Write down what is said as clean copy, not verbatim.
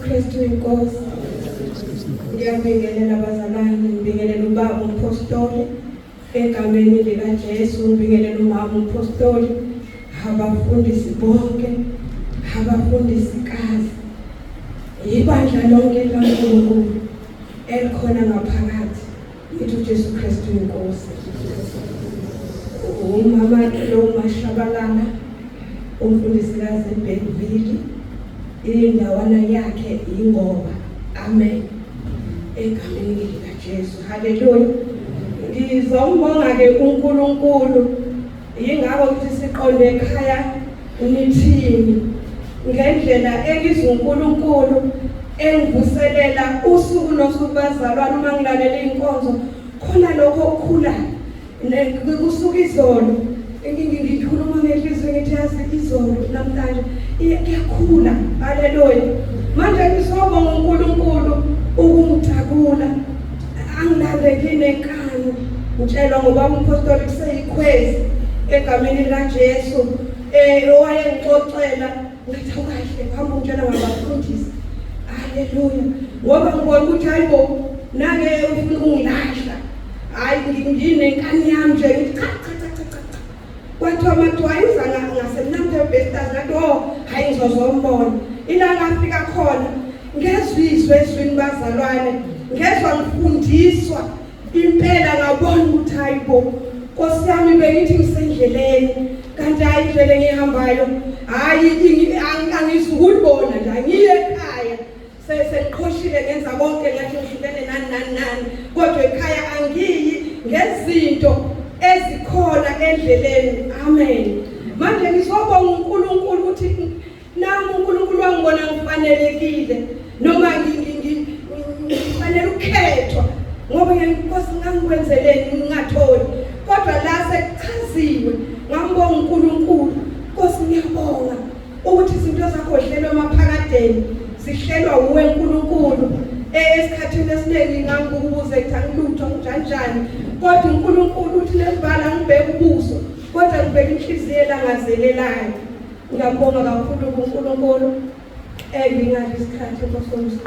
Kristu inkosi. Ngiyabingelela abazalwane, ngibingelela ubaba umpostoli egameni lika Jesu, ngibingelela umama umpostoli, abafundisi bonke, abafundisikazi, ibandla lonke likaNkulunkulu elikhona ngaphakathi. Ngithi uJesu Kristu inkosi. Umama lo MaShabalala, umfundisikazi Bergville, indawana yakhe ingoba. Amen. Egameni lika Jesu. Haleluya. Ngizombonga ke uNkulunkulu. Yingakho ukuthi siqonde ekhaya nithini ngendlela elizwe uNkulunkulu engivuselela usuku nosuku bazalwane uma ngilalela inkonzo khona lokho okukhula kusuka izolo. Ngikhuluma ngelizwe ngithi yazi izolo namhlanje iyakhula. Haleluya. Manje ngisobonga uNkulunkulu ukumthakula angilaleki nenkani ngitshelwa ngoba umpostoli kuseyikhwezi egameni lika Jesu owayengixoxela ngathi kahle hamba ungitshela ngabafundisi. Haleluya. Ngoba ngibona ukuthi hayibo nange ufuna ukungilahla, hayi nginenkani yami nje ngithi cha kwathiwa mathiwa ngasemnamthe besters ngathi hayi ngizozombona ilanga afika khona ngezizwe ezwini bazalwane ngezwa ngifundiswa impela ngabona ukuthi hayibo Nkosi yami bengithi ngisendleleni kanti hayi indlela engihambayo hayi angizukubona nje ngiye ekhaya sengiqhoshile ngenza konke ngathi ngihlukene nani kodwa ekhaya angiyi ngezinto ezikhona endleleni. Amen. Manje ngisobonga uNkulunkulu ukuthi nami uNkulunkulu wangibona ngifanelekile noma ngifanele ukukhethwa ngoba ngenkosi ngangikwenzeleni ngingatholi kodwa la sekuchaziwe ngambonga uNkulunkulu. Nkosi ngiyabonga ukuthi izinto zakho zihlelwe emaphakadeni zihlelwa uwe uNkulunkulu. Esikhathini esiningi ngangibuze ukuthi angilutho njani kodwa uNkulunkulu uthi lesibala ngibheke ubuso kodwa ngibheke inhliziyo elangazelelayo. Ngiyabonga kakhulu uNkulunkulu. Ngingalesi sikhathi Nkosi.